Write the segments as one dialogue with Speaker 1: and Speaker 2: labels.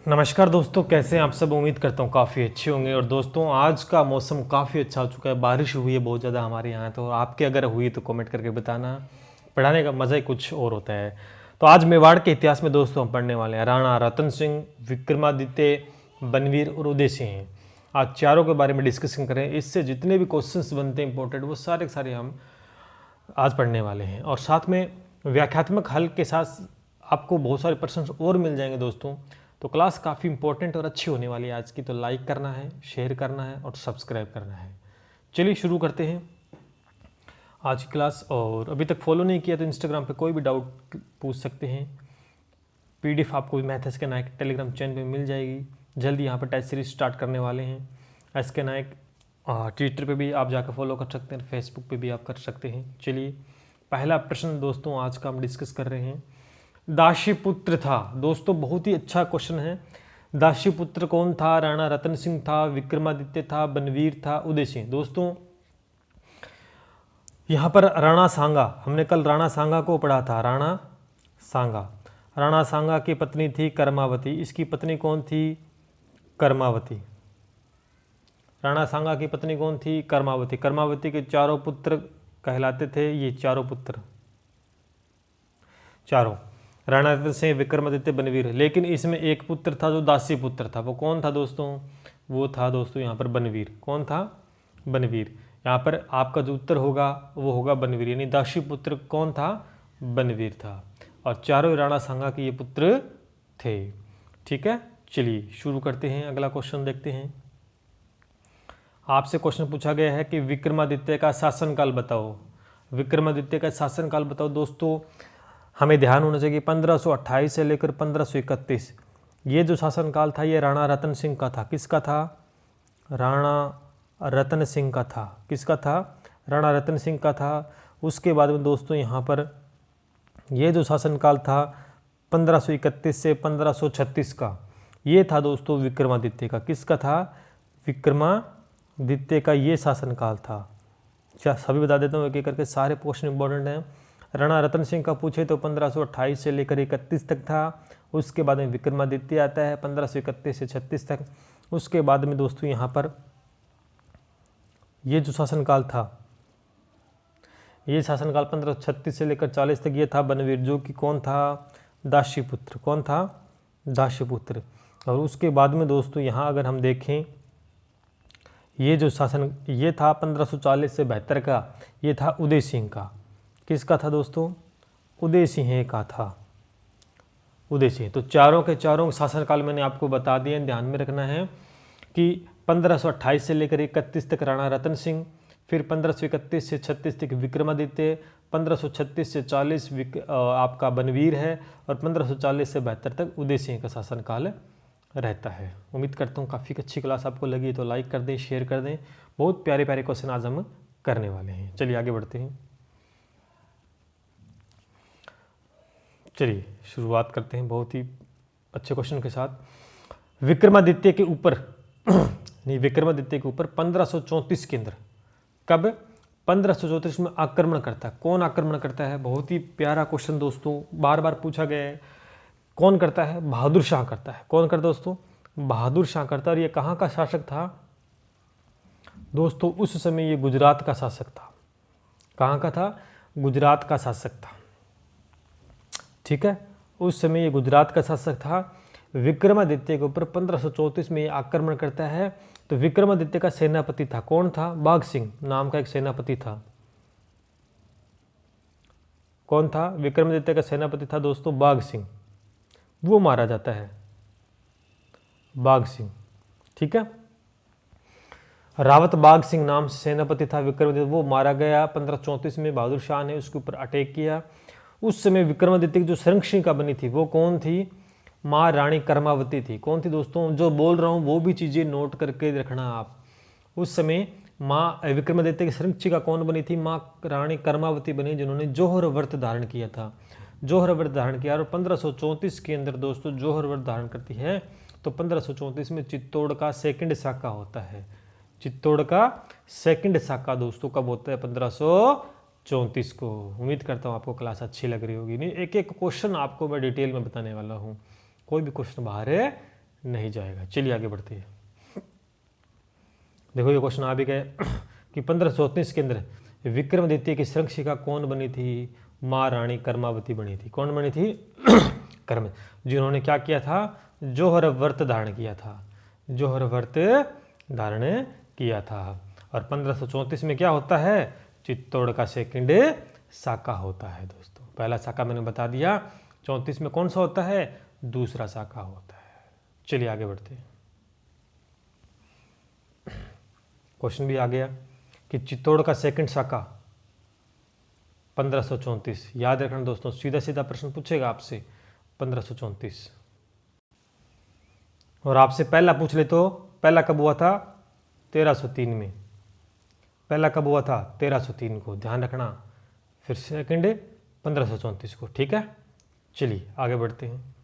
Speaker 1: नमस्कार दोस्तों, कैसे हैं आप सब। उम्मीद करता हूँ काफ़ी अच्छे होंगे। और दोस्तों आज का मौसम काफ़ी अच्छा हो चुका है, बारिश हुई है बहुत ज़्यादा हमारे यहाँ। तो आपके अगर हुई तो कमेंट करके बताना। पढ़ाने का मज़ा ही कुछ और होता है। तो आज मेवाड़ के इतिहास में दोस्तों हम पढ़ने वाले हैं राणा रतन सिंह, विक्रमादित्य, बनवीर और उदय सिंह। आज चारों के बारे में डिस्कशन करें। इससे जितने भी क्वेश्चंस बनते हैं इंपॉर्टेंट, वो सारे के सारे हम आज पढ़ने वाले हैं। और साथ में व्याख्यात्मक हल के साथ आपको बहुत सारे प्रश्न और मिल जाएंगे दोस्तों। तो क्लास काफ़ी इंपॉर्टेंट और अच्छी होने वाली है आज की। तो लाइक करना है, शेयर करना है और सब्सक्राइब करना है। चलिए शुरू करते हैं आज की क्लास। और अभी तक फॉलो नहीं किया तो इंस्टाग्राम पे कोई भी डाउट पूछ सकते हैं। पीडीएफ आपको भी मैथ्स के नायक टेलीग्राम चैनल पे मिल जाएगी। जल्दी यहाँ पर टेस्ट सीरीज स्टार्ट करने वाले हैं। एस के नायक ट्विटर पे भी आप जाकर फॉलो कर सकते हैं, फेसबुक पे भी आप कर सकते हैं। चलिए पहला प्रश्न दोस्तों आज का हम डिस्कस कर रहे हैं। दाशीपुत्र था दोस्तों, बहुत ही अच्छा क्वेश्चन है। दाशीपुत्र कौन था? राणा रतन सिंह था, विक्रमादित्य था, बनवीर था, उदय सिंह। दोस्तों यहाँ पर राणा सांगा, हमने कल राणा सांगा को पढ़ा था। राणा सांगा की पत्नी थी कर्मावती। इसकी पत्नी कौन थी? कर्मावती। राणा सांगा की पत्नी कौन थी? कर्मावती। कर्मावती के चारों पुत्र कहलाते थे ये चारों पुत्र, चारों राणा रतन सिंह, विक्रमादित्य, बनवीर। लेकिन इसमें एक पुत्र था जो दासी पुत्र था। वो कौन था दोस्तों? वो था दोस्तों यहाँ पर बनवीर। कौन था? बनवीर। यहाँ पर आपका जो उत्तर होगा वो होगा बनवीर, यानी दासी पुत्र कौन था? बनवीर था। और चारों राणा सांगा के ये पुत्र थे। ठीक है, चलिए शुरू करते हैं। अगला क्वेश्चन देखते हैं। आपसे क्वेश्चन पूछा गया है कि विक्रमादित्य का शासनकाल बताओ। विक्रमादित्य का शासनकाल बताओ। दोस्तों हमें ध्यान होना चाहिए 1528 से लेकर 1531 ये जो शासनकाल था ये राणा रतन सिंह का था। किसका था? राणा रतन सिंह का था। किसका था? राणा रतन सिंह का था। उसके बाद में दोस्तों यहाँ पर ये जो शासनकाल था 1531 से 1536 का, ये था दोस्तों विक्रमादित्य का। किसका था? विक्रमादित्य का ये शासनकाल था। अच्छा सभी बता देता हूँ एक एक करके, सारे क्वेश्चन इंपॉर्टेंट हैं। राणा रतन सिंह का पूछे तो 1528 से लेकर 31 तक था। उसके बाद में विक्रमादित्य आता है 1531 से 36 तक। उसके बाद में दोस्तों यहाँ पर ये जो शासनकाल था, ये शासनकाल 1536 से लेकर 40 तक ये था बनवीर, जो कि कौन था? दाशीपुत्र। कौन था? दाशीपुत्र। और उसके बाद में दोस्तों यहाँ अगर हम देखें ये जो शासन ये था 1540 से 72 का, ये था उदय सिंह का। किसका था दोस्तों? उदय सिंह का था। उदय सिंह। तो चारों के चारों शासनकाल मैंने आपको बता दिए। ध्यान में रखना है कि 1528 से लेकर 31 तक राणा रतन सिंह, फिर 1531 से 36 तक विक्रमादित्य, 1536 से 40 आपका बनवीर है, और 1540 से 72 तक उदय सिंह का शासनकाल रहता है। उम्मीद करता हूँ काफ़ी अच्छी क्लास आपको लगी। तो लाइक कर दें, शेयर कर दें। बहुत प्यारे प्यारे क्वेश्चन आज हम करने वाले हैं। चलिए आगे बढ़ते हैं। चलिए शुरुआत करते हैं बहुत ही अच्छे क्वेश्चन के साथ। विक्रमादित्य के ऊपर नहीं, विक्रमादित्य के ऊपर 1534 के अंदर, कब? 1534 में आक्रमण करता है। कौन आक्रमण करता है? बहुत ही प्यारा क्वेश्चन दोस्तों, बार बार पूछा गया है। कौन करता है? बहादुर शाह करता है। कौन करता दोस्तों? बहादुर शाह करता है। और ये कहाँ का शासक था दोस्तों? उस समय ये गुजरात का शासक था। कहाँ का था? गुजरात का शासक था। ठीक है, उस समय ये गुजरात का शासक था। विक्रमादित्य के ऊपर 1534 में ये आक्रमण करता है। तो विक्रमादित्य का सेनापति था। कौन था? बाघ सिंह नाम का एक सेनापति था। कौन था? विक्रमादित्य का सेनापति था दोस्तों बाघ सिंह। वो मारा जाता है, बाघ सिंह। ठीक है, रावत बाघ सिंह नाम से सेनापति था विक्रमादित्य, वो मारा गया 1534 में। बहादुर शाह ने उसके ऊपर अटैक किया। उस समय विक्रमादित्य की जो संरक्षिका बनी थी वो कौन थी? माँ रानी कर्मावती थी। कौन थी दोस्तों? जो बोल रहा हूँ वो भी चीज़ें नोट करके रखना आप। उस समय माँ विक्रमादित्य की संरक्षिका कौन बनी थी? माँ रानी कर्मावती बनी, जिन्होंने जौहर व्रत धारण किया था। जौहर व्रत धारण किया। और 1534 के अंदर दोस्तों जौहर व्रत धारण करती है। तो 1534 में चित्तौड़ का सेकंड शाखा होता है। चित्तौड़ का सेकंड शाखा दोस्तों कब होता है? 1534 को। उम्मीद करता हूँ आपको क्लास अच्छी लग रही होगी। नहीं, एक एक क्वेश्चन आपको मैं डिटेल में बताने वाला हूँ, कोई भी क्वेश्चन बाहर नहीं जाएगा। चलिए आगे बढ़ते हैं। देखो ये क्वेश्चन आ भी गए कि 1534 के अंदर विक्रमादित्य की संरक्षिका कौन बनी थी? माँ रानी कर्मावती बनी थी। कौन बनी थी? कर्म, जिन्होंने क्या किया था? जोहर व्रत धारण किया था। जोहर व्रत धारण किया था। और 1534 में क्या होता है? चित्तौड़ का सेकंड शाखा होता है दोस्तों। पहला शाखा मैंने बता दिया। 34 में कौन सा होता है? दूसरा शाखा होता है। चलिए आगे बढ़ते हैं। क्वेश्चन भी आ गया कि चित्तौड़ का सेकंड शाखा 1534। याद रखना दोस्तों, सीधा सीधा प्रश्न पूछेगा आपसे 1534। और आपसे पहला पूछ ले तो पहला कब हुआ था? 1303 में। पहला कब हुआ था? 1303 को, ध्यान रखना। फिर सेकंड 1534 को, ठीक है। चलिए आगे बढ़ते हैं।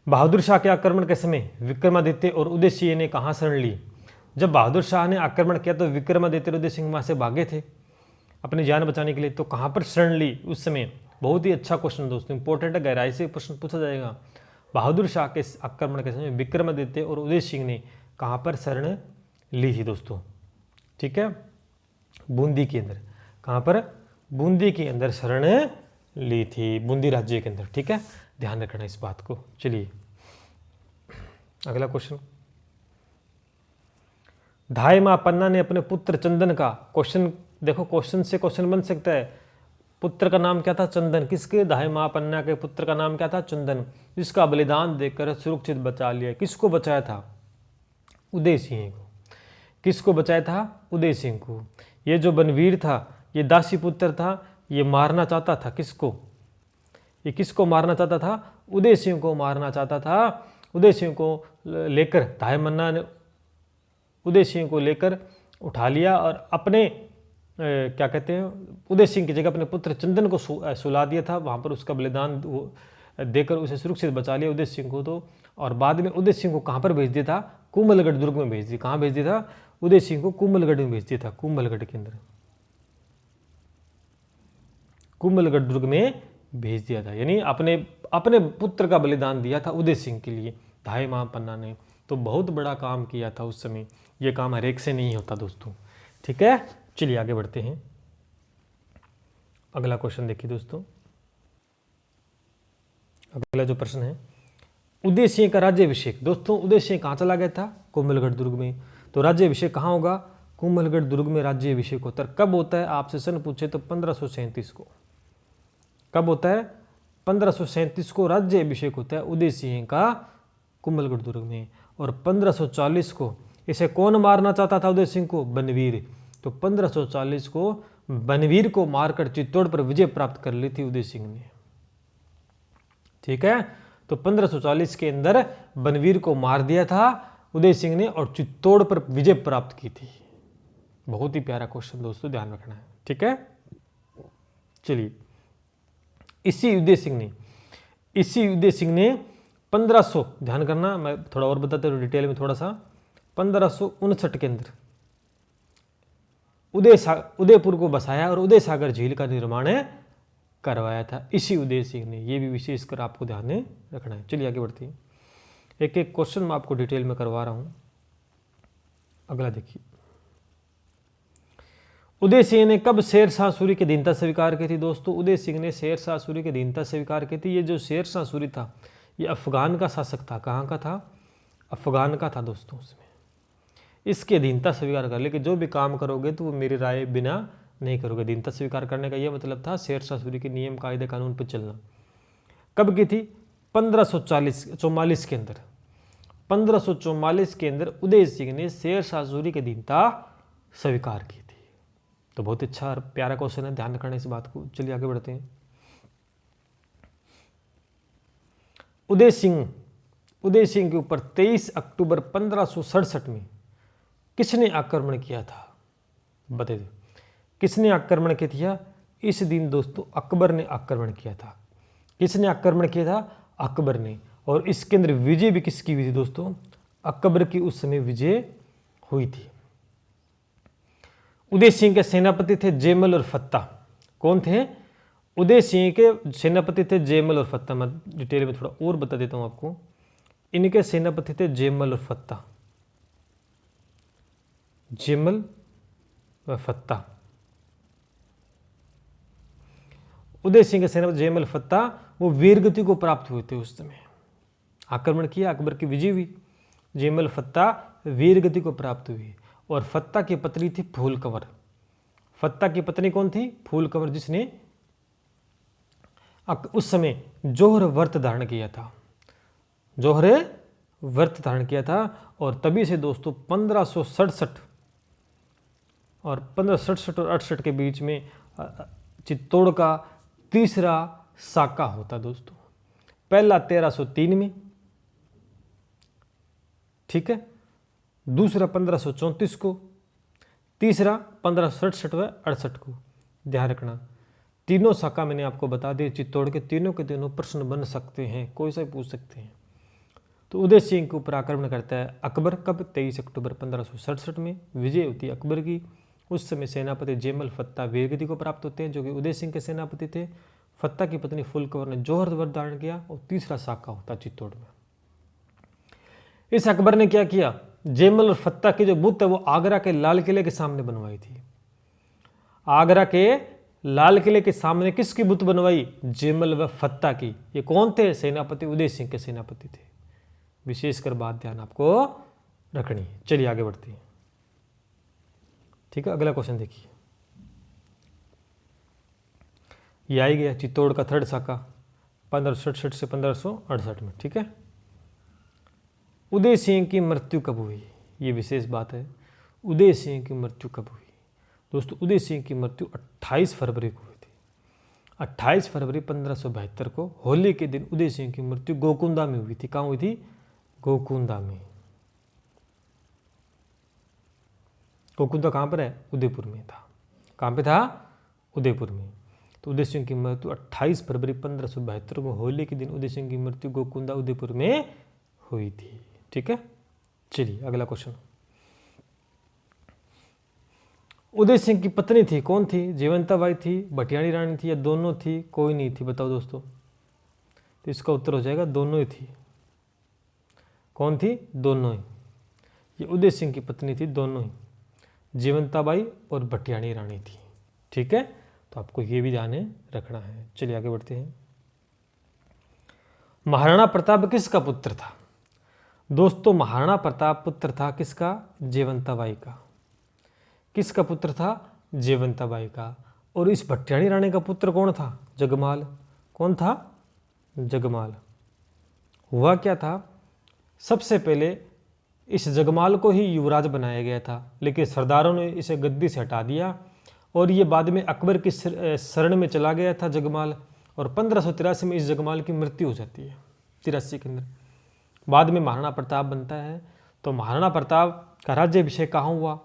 Speaker 1: बहादुर शाह के आक्रमण के समय विक्रमादित्य और उदय सिंह ने कहाँ शरण ली? जब बहादुर शाह ने आक्रमण किया तो विक्रमादित्य और उदय सिंह वहां से भागे थे अपनी जान बचाने के लिए, तो कहाँ पर शरण ली उस समय? बहुत ही अच्छा क्वेश्चन दोस्तों, इंपॉर्टेंट है, गहराई से प्रश्न पूछा जाएगा। बहादुर शाह के आक्रमण के समय विक्रमादित्य और उदय सिंह ने कहाँ पर शरण ली थी दोस्तों? ठीक है, बूंदी के अंदर। कहाँ पर? बूंदी के अंदर शरण ली थी, बूंदी राज्य के अंदर, ठीक है। ध्यान रखना इस बात को। चलिए अगला क्वेश्चन। धाय मां पन्ना ने अपने पुत्र चंदन का, क्वेश्चन देखो, क्वेश्चन से क्वेश्चन बन सकता है। पुत्र का नाम क्या था? चंदन। किसके? धाय मां पन्ना के पुत्र का नाम क्या था? चंदन, जिसका बलिदान देकर सुरक्षित बचा लिया। किसको बचाया था? उदय सिंह को। किसको बचाया था? उदय सिंह को। ये जो बनवीर था, ये दासी पुत्र था, ये मारना चाहता था किसको? ये किसको मारना चाहता था? उदय सिंह को मारना चाहता था। उदय सिंह को लेकर धाय मन्ना ने उदय सिंह को लेकर उठा लिया और अपने क्या कहते हैं, उदय सिंह की जगह अपने पुत्र चंदन को सुला दिया था। वहाँ पर उसका बलिदान देकर उसे सुरक्षित बचा लिया उदय सिंह को तो। और बाद में उदय सिंह को कहाँ पर भेज दिया था? कुंभलगढ़ दुर्ग में भेज दिया। कहाँ भेज दिया था? उदय सिंह को कुंभलगढ़ में भेज दिया था, कुंभलगढ़ के अंदर, कुंभलगढ़ दुर्ग में भेज दिया था। यानी अपने अपने पुत्र का बलिदान दिया था उदय सिंह के लिए धाय मां पन्ना ने। तो बहुत बड़ा काम किया था उस समय। ये काम हर एक से नहीं होता दोस्तों, ठीक है। चलिए आगे बढ़ते हैं। अगला क्वेश्चन देखिए दोस्तों। अगला जो प्रश्न है, उदय सिंह का राज्याभिषेक। दोस्तों उदय सिंह कहाँ चला गया था? कुंभलगढ़ दुर्ग में। तो राज्याभिषेक कहाँ होगा? कुंभलगढ़ दुर्ग में राज्याभिषेक होता है। कब होता है? आपसे सन पूछे तो 1537 को। कब होता है? 1537 को राज्याभिषेक होता है उदय सिंह का कुंभलगढ़ दुर्ग में। और 1540 को इसे कौन मारना चाहता था? उदय सिंह को? बनवीर। तो 1540 को बनवीर को मारकर चित्तौड़ पर विजय प्राप्त कर ली थी उदय सिंह ने, ठीक है। तो 1540 के अंदर बनवीर को मार दिया था उदय सिंह ने और चित्तौड़ पर विजय प्राप्त की थी। बहुत ही प्यारा क्वेश्चन दोस्तों, ध्यान रखना है, ठीक है। चलिए इसी उदय सिंह ने 1500, ध्यान करना, मैं थोड़ा और बताता हूँ डिटेल में थोड़ा सा। 1559 के अंदर उदयपुर को बसाया और उदय सागर झील का निर्माण करवाया था इसी उदय सिंह ने। ये भी विशेष कर आपको ध्यान में रखना है। चलिए आगे बढ़ते हैं। एक एक क्वेश्चन मैं आपको डिटेल में करवा रहा हूं। अगला देखिए, उदय सिंह ने कब शेरशाह सूरी की अधीनता स्वीकार की थी? दोस्तों उदय सिंह ने शेरशाह सूरी की अधीनता स्वीकार की थी। ये जो शेरशाह सूरी था ये अफगान का शासक था। कहाँ का था? अफगान का था दोस्तों। उसमें इसकी अधीनता स्वीकार कर ले कि जो भी काम करोगे तो वो मेरी राय बिना नहीं करोगे। अधीनता स्वीकार करने का ये मतलब था शेरशाह सूरी के नियम कायदे कानून पर चलना। कब की थी? 1544 के अंदर। 1544 के अंदर उदय सिंह ने शेरशाह सूरी की अधीनता स्वीकार की थी। तो बहुत अच्छा और प्यारा क्वेश्चन है, ध्यान रखना इस बात को। चलिए आगे बढ़ते हैं। उदय सिंह के ऊपर 23 अक्टूबर 1567 में किसने आक्रमण किया था? बता दो किसने आक्रमण किया? इस दिन दोस्तों अकबर ने आक्रमण किया था। किसने आक्रमण किया था? अकबर ने। और इसके अंदर विजय भी किसकी हुई थी दोस्तों? अकबर की उस समय विजय हुई थी। उदय सिंह के सेनापति थे जैमल और फत्ता। कौन थे? उदय सिंह के सेनापति थे जयमल और फत्ता। मैं डिटेल में थोड़ा और बता देता हूँ आपको। इनके सेनापति थे जयमल और फत्ता, जयमल व फत्ता। उदय सिंह के सेनापति जयमल फत्ता वो वीरगति को प्राप्त हुए थे। उस समय आक्रमण किया, अकबर की विजय हुई। जयमल फत्ता वीरगति को प्राप्त हुई। और फत्ता की पत्नी थी फूल कंवर। फत्ता की पत्नी कौन थी? फूल कंवर, जिसने उस समय जोहर व्रत धारण किया था, जोहर व्रत धारण किया था। और तभी से दोस्तों 1567 और 1567 और 68 के बीच में चित्तौड़ का तीसरा साका होता दोस्तों। पहला 1303 में, ठीक है, दूसरा 1534 को, तीसरा 1567 व 68 को। ध्यान रखना, तीनों साका मैंने आपको बता दिए चित्तौड़ के तीनों प्रश्न बन सकते हैं, कोई सा पूछ सकते हैं। तो उदय सिंह के ऊपर आक्रमण करता है अकबर। कब? 23 अक्टूबर 1567 में विजय होती है अकबर की। उस समय सेनापति जयमल फत्ता वीरगति को प्राप्त होते हैं, जो कि उदय सिंह के सेनापति थे। फत्ता की पत्नी फूल कंवर ने जोहर व्रत धारण किया और तीसरा साका होता चित्तौड़ में। इस अकबर ने क्या किया? जयमल और फत्ता की जो बुत है वो आगरा के लाल किले के सामने बनवाई थी। आगरा के लाल किले के सामने किसकी बुत बनवाई? जयमल व फत्ता की। ये कौन थे? सेनापति उदय सिंह के सेनापति थे। विशेषकर बात ध्यान आपको रखनी है। चलिए आगे बढ़ते हैं, ठीक है। अगला क्वेश्चन देखिए, ये आई गया चित्तौड़ का थर्ड साका 1567 से 1568 में, ठीक है। उदय सिंह की मृत्यु कब हुई? ये विशेष बात है। उदय सिंह की मृत्यु कब हुई दोस्तों? उदय सिंह की मृत्यु 28 फरवरी को हुई थी। 28 फरवरी 1572 को होली के दिन उदय सिंह की मृत्यु गोकुंदा में हुई थी। कहाँ हुई थी? गोकुंदा में। गोकुंदा कहाँ पर है? उदयपुर में था। कहाँ पे था? उदयपुर में। तो उदय सिंह की मृत्यु 28 फरवरी 1572 को होली के दिन उदय सिंह की मृत्यु गोकुंदा उदयपुर में हुई थी, ठीक है। चलिए अगला क्वेश्चन। उदय सिंह की पत्नी थी, कौन थी? जयवंताबाई थी, भटियाणी रानी थी, या दोनों थी? कोई नहीं थी। बताओ दोस्तों। तो इसका उत्तर हो जाएगा दोनों ही थी। कौन थी? दोनों ही। ये उदय सिंह की पत्नी थी, दोनों ही, जयवंताबाई और भटियाणी रानी थी, ठीक है। तो आपको ये भी ध्यान रखना है। चलिए आगे बढ़ते हैं। महाराणा प्रताप किसका पुत्र था? दोस्तों महाराणा प्रताप पुत्र था किसका? जयवंताबाई का। किसका पुत्र था? जयवंताबाई का। और इस भटियाणी रानी का पुत्र कौन था? जगमाल। कौन था? जगमाल। हुआ क्या था? सबसे पहले इस जगमाल को ही युवराज बनाया गया था, लेकिन सरदारों ने इसे गद्दी से हटा दिया और ये बाद में अकबर की शरण में चला गया था जगमाल। और 1583 में इस जगमाल की मृत्यु हो जाती है, 83 के अंदर। बाद में महाराणा प्रताप बनता है। तो महाराणा प्रताप का राज्याभिषेक कहाँ हुआ,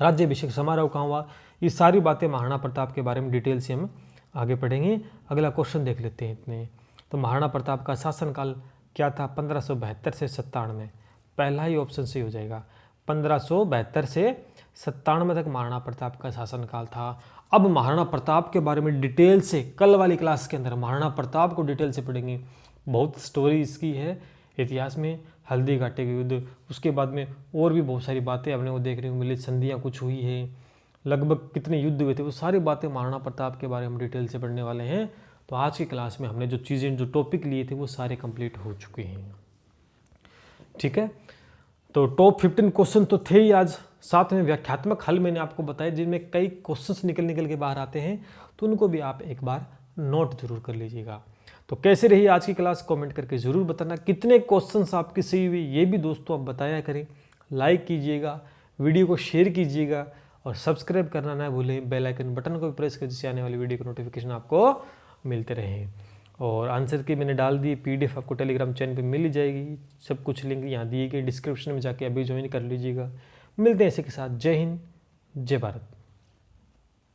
Speaker 1: राज्याभिषेक समारोह कहाँ हुआ, ये सारी बातें महाराणा प्रताप के बारे में डिटेल से हम आगे पढ़ेंगे। अगला क्वेश्चन देख लेते हैं इतने। तो महाराणा प्रताप का शासनकाल क्या था? 1572 से 97। पहला ही ऑप्शन सही हो जाएगा। 1572 से 97 तक महाराणा प्रताप का शासनकाल था। अब महाराणा प्रताप के बारे में डिटेल से कल वाली क्लास के अंदर महाराणा प्रताप को डिटेल से पढ़ेंगे। बहुत स्टोरी इसकी है इतिहास में। हल्दी घाटी के युद्ध, उसके बाद में और भी बहुत सारी बातें अपने को देखने को मिली। संधियाँ कुछ हुई है, लगभग कितने युद्ध हुए थे, वो सारी बातें महाराणा प्रताप के बारे में डिटेल से पढ़ने वाले हैं। तो आज की क्लास में हमने जो चीज़ें, जो टॉपिक लिए थे वो सारे कंप्लीट हो चुके हैं, ठीक है। तो टॉप 15 क्वेश्चन तो थे ही आज, साथ में व्याख्यात्मक हल मैंने आपको बताया जिनमें कई क्वेश्चंस निकल के बाहर आते हैं, तो उनको भी आप एक बार नोट जरूर कर लीजिएगा। तो कैसे रही आज की क्लास कमेंट करके ज़रूर बताना। कितने क्वेश्चंस आपके सही हुए ये भी दोस्तों आप बताया करें। लाइक कीजिएगा, वीडियो को शेयर कीजिएगा और सब्सक्राइब करना ना भूलें। बेल आइकन बटन को भी प्रेस कर, जिससे आने वाली वीडियो की नोटिफिकेशन आपको मिलते रहें। और आंसर की मैंने डाल दी PDF, आपको टेलीग्राम चैनल पे मिल ही जाएगी। सब कुछ लिंक यहाँ दिए गए डिस्क्रिप्शन में, जाके अभी ज्वाइन कर लीजिएगा। मिलते हैं इसी के साथ। जय हिंद, जय भारत।